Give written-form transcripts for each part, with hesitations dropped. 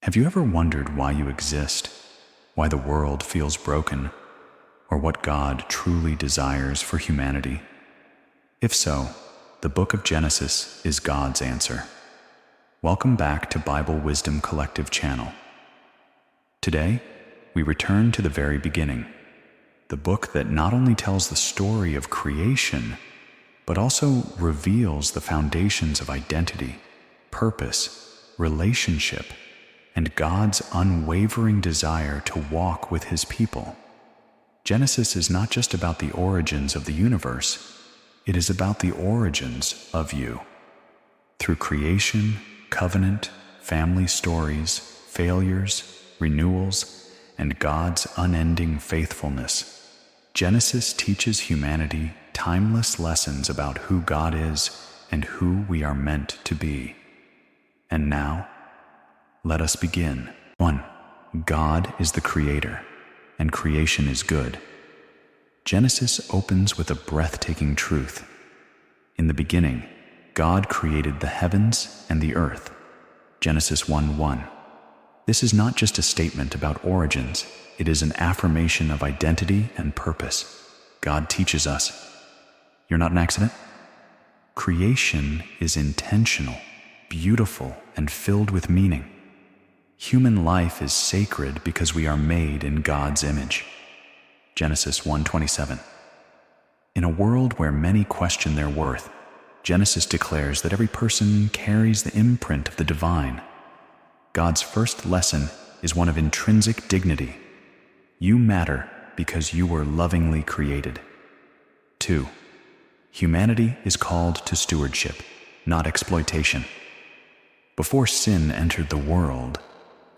Have you ever wondered why you exist, why the world feels broken, or what God truly desires for humanity? If so, the book of Genesis is God's answer. Welcome back to Bible Wisdom Collective channel. Today, we return to the very beginning, the book that not only tells the story of creation, but also reveals the foundations of identity, purpose, relationship, and God's unwavering desire to walk with His people. Genesis is not just about the origins of the universe, it is about the origins of you. Through creation, covenant, family stories, failures, renewals, and God's unending faithfulness, Genesis teaches humanity timeless lessons about who God is and who we are meant to be. And now, let us begin. 1. God is the creator, and creation is good. Genesis opens with a breathtaking truth. In the beginning, God created the heavens and the earth. Genesis 1:1. This is not just a statement about origins, it is an affirmation of identity and purpose. God teaches us, you're not an accident. Creation is intentional, beautiful, and filled with meaning. Human life is sacred because we are made in God's image. Genesis 1:27. In a world where many question their worth, Genesis declares that every person carries the imprint of the divine. God's first lesson is one of intrinsic dignity. You matter because you were lovingly created. 2. Humanity is called to stewardship, not exploitation. Before sin entered the world,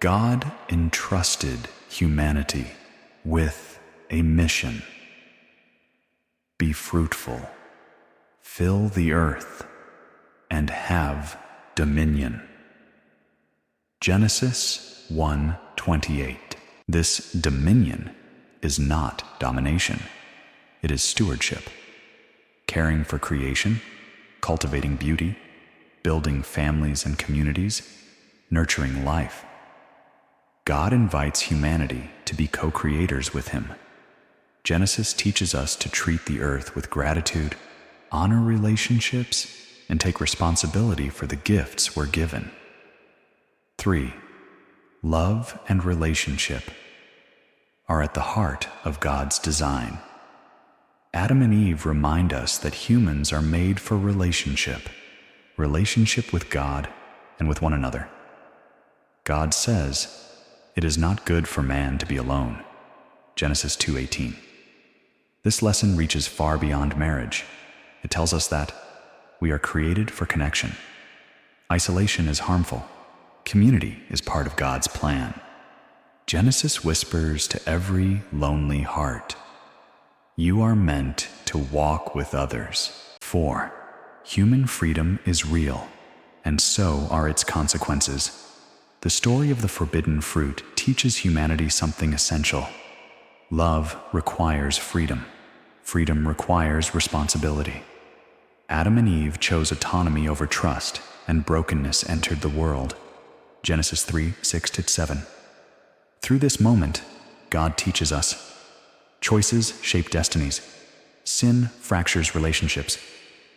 God entrusted humanity with a mission. Be fruitful, fill the earth, and have dominion. Genesis 1:28. This dominion is not domination. It is stewardship. Caring for creation, cultivating beauty, building families and communities, nurturing life. God invites humanity to be co-creators with Him. Genesis teaches us to treat the earth with gratitude, honor relationships, and take responsibility for the gifts we're given. 3. Love and relationship are at the heart of God's design. Adam and Eve remind us that humans are made for relationship with God and with one another. God says, "It is not good for man to be alone." Genesis 2:18. This lesson reaches far beyond marriage. It tells us that we are created for connection. Isolation is harmful. Community is part of God's plan. Genesis whispers to every lonely heart, you are meant to walk with others. 4. Human freedom is real, and so are its consequences. The story of the forbidden fruit teaches humanity something essential. Love requires freedom. Freedom requires responsibility. Adam and Eve chose autonomy over trust, and brokenness entered the world. Genesis 3:6-7. Through this moment, God teaches us, choices shape destinies. Sin fractures relationships.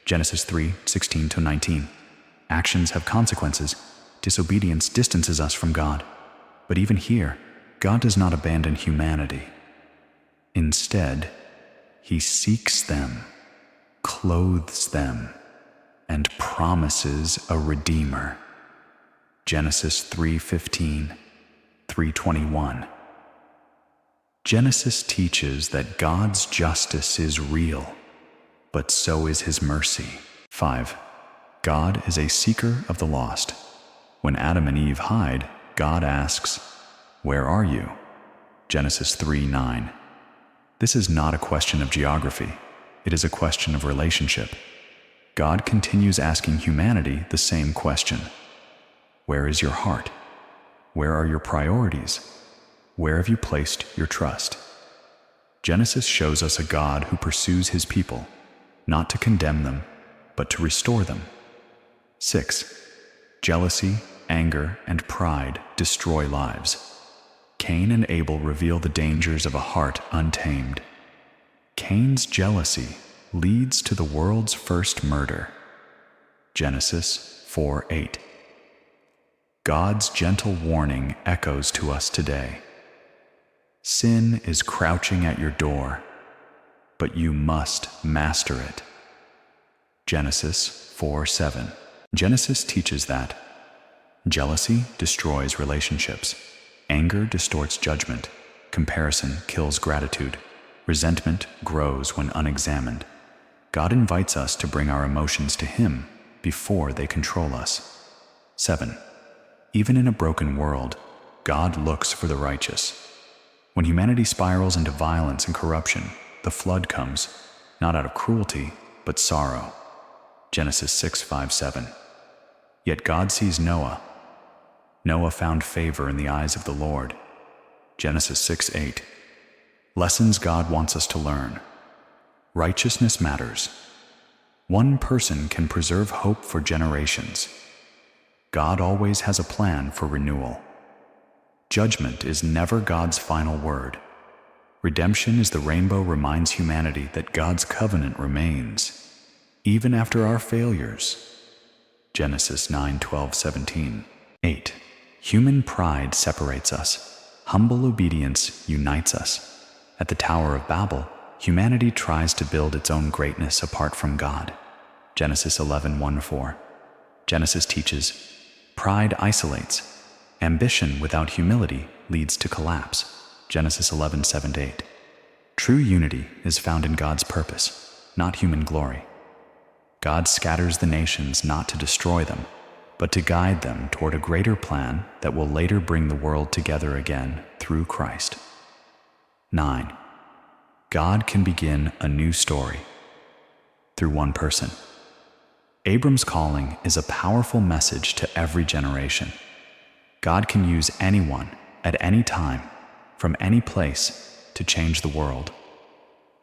Genesis 3:16-19. Actions have consequences. Disobedience distances us from God. But even here, God does not abandon humanity. Instead, He seeks them, clothes them, and promises a Redeemer. Genesis 3:15, 3:21. Genesis teaches that God's justice is real, but so is His mercy. 5. God is a seeker of the lost. When Adam and Eve hide, God asks, "Where are you?" Genesis 3:9. This is not a question of geography. It is a question of relationship. God continues asking humanity the same question. Where is your heart? Where are your priorities? Where have you placed your trust? Genesis shows us a God who pursues His people, not to condemn them, but to restore them. 6. Jealousy anger, and pride destroy lives. Cain and Abel reveal the dangers of a heart untamed. Cain's jealousy leads to the world's first murder. Genesis 4:8. God's gentle warning echoes to us today. Sin is crouching at your door, but you must master it. Genesis 4:7. Genesis teaches that jealousy destroys relationships, anger distorts judgment, comparison kills gratitude, resentment grows when unexamined. God invites us to bring our emotions to Him before they control us. 7. Even in a broken world, God looks for the righteous. When humanity spirals into violence and corruption, the flood comes, not out of cruelty, but sorrow. Genesis 6:5-7. Yet God sees Noah. Noah found favor in the eyes of the Lord. Genesis 6:8. Lessons God wants us to learn. Righteousness matters. One person can preserve hope for generations. God always has a plan for renewal. Judgment is never God's final word. Redemption is the rainbow reminds humanity that God's covenant remains, even after our failures. Genesis 9:12-17. 8. Human pride separates us. Humble obedience unites us. At the Tower of Babel, humanity tries to build its own greatness apart from God. Genesis 11:1-4. Genesis teaches, pride isolates. Ambition without humility leads to collapse. Genesis 11:7-8. True unity is found in God's purpose, not human glory. God scatters the nations not to destroy them, but to guide them toward a greater plan that will later bring the world together again through Christ. 9. God can begin a new story through one person. Abram's calling is a powerful message to every generation. God can use anyone at any time, from any place, to change the world.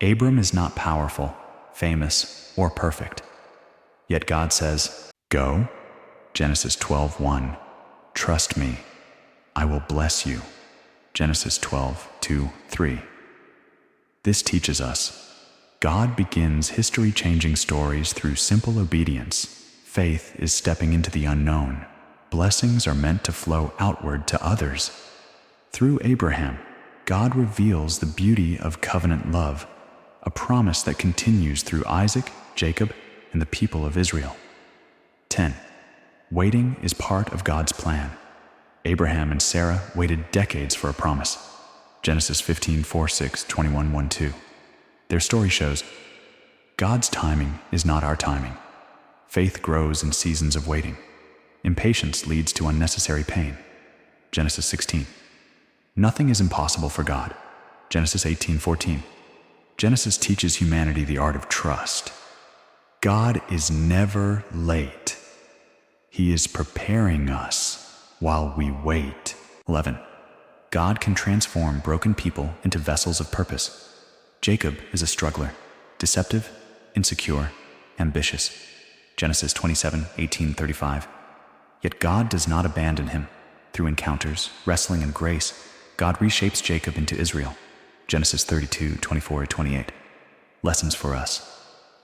Abram is not powerful, famous, or perfect. Yet God says, "Go." Genesis 12:1. "Trust me, I will bless you." Genesis 12:2-3. This teaches us God begins history-changing stories through simple obedience. Faith is stepping into the unknown. Blessings are meant to flow outward to others. Through Abraham, God reveals the beauty of covenant love, a promise that continues through Isaac, Jacob, and the people of Israel. 10. Waiting is part of God's plan. Abraham and Sarah waited decades for a promise. Genesis 15:4-6, 21:1-2. Their story shows God's timing is not our timing. Faith grows in seasons of waiting. Impatience leads to unnecessary pain. Genesis 16. Nothing is impossible for God. Genesis 18:14. Genesis teaches humanity the art of trust. God is never late. He is preparing us while we wait. 11. God can transform broken people into vessels of purpose. Jacob is a struggler, deceptive, insecure, ambitious. Genesis 27:18-35. Yet God does not abandon him. Through encounters, wrestling, and grace, God reshapes Jacob into Israel. Genesis 32:24-28. Lessons for us.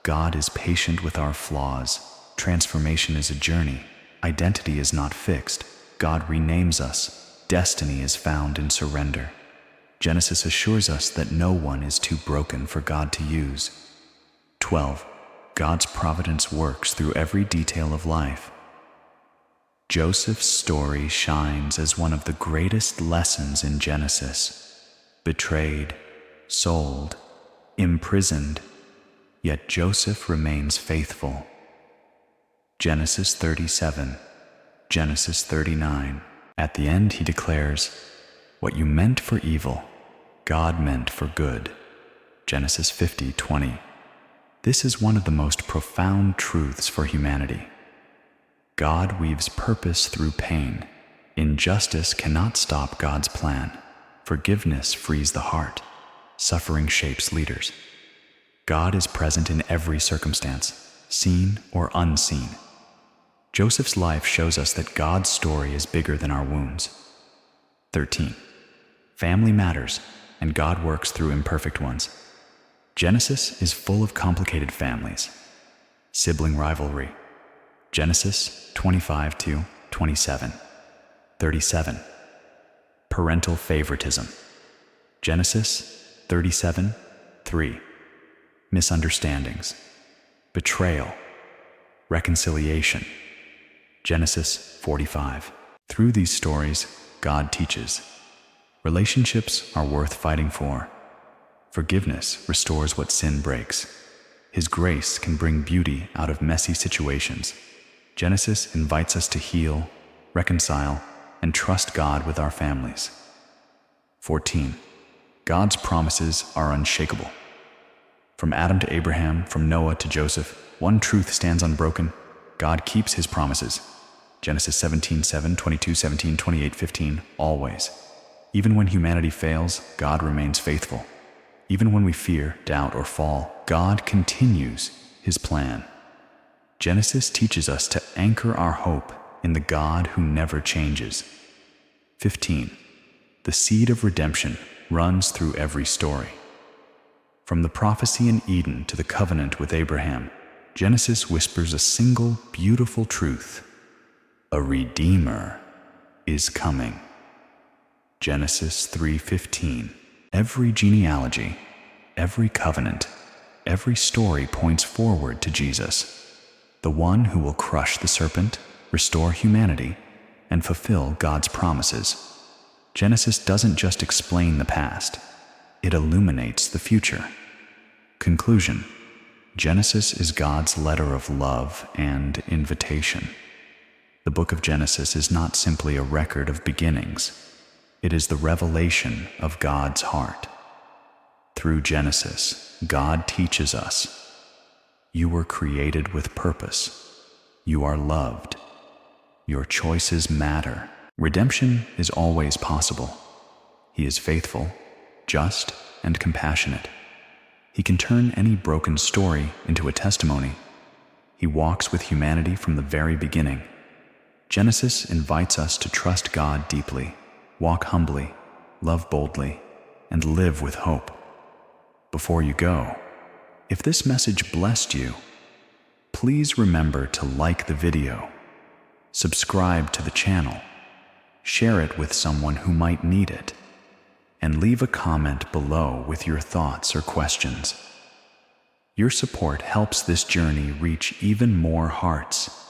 God is patient with our flaws. Transformation is a journey. Identity is not fixed. God renames us. Destiny is found in surrender. Genesis assures us that no one is too broken for God to use. 12. God's providence works through every detail of life. Joseph's story shines as one of the greatest lessons in Genesis. Betrayed, sold, imprisoned, yet Joseph remains faithful. Genesis 37, Genesis 39. At the end he declares, "What you meant for evil, God meant for good." Genesis 50:20. This is one of the most profound truths for humanity. God weaves purpose through pain. Injustice cannot stop God's plan. Forgiveness frees the heart. Suffering shapes leaders. God is present in every circumstance, seen or unseen. Joseph's life shows us that God's story is bigger than our wounds. 13. Family matters, and God works through imperfect ones. Genesis is full of complicated families. Sibling rivalry. Genesis 25-27. 37. Parental favoritism. Genesis 37:3. Misunderstandings. Betrayal. Reconciliation. Genesis 45. Through these stories, God teaches. Relationships are worth fighting for. Forgiveness restores what sin breaks. His grace can bring beauty out of messy situations. Genesis invites us to heal, reconcile, and trust God with our families. 14. God's promises are unshakable. From Adam to Abraham, from Noah to Joseph, one truth stands unbroken: God keeps his promises. Genesis 17:7, 22:17, 28:15, always. Even when humanity fails, God remains faithful. Even when we fear, doubt, or fall, God continues his plan. Genesis teaches us to anchor our hope in the God who never changes. 15. The seed of redemption runs through every story. From the prophecy in Eden to the covenant with Abraham, Genesis whispers a single beautiful truth: a Redeemer is coming. Genesis 3:15. Every genealogy, every covenant, every story points forward to Jesus, the one who will crush the serpent, restore humanity, and fulfill God's promises. Genesis doesn't just explain the past, it illuminates the future. Conclusion: Genesis is God's letter of love and invitation. The book of Genesis is not simply a record of beginnings. It is the revelation of God's heart. Through Genesis, God teaches us: you were created with purpose. You are loved. Your choices matter. Redemption is always possible. He is faithful, just, and compassionate. He can turn any broken story into a testimony. He walks with humanity from the very beginning. Genesis invites us to trust God deeply, walk humbly, love boldly, and live with hope. Before you go, if this message blessed you, please remember to like the video, subscribe to the channel, share it with someone who might need it, and leave a comment below with your thoughts or questions. Your support helps this journey reach even more hearts.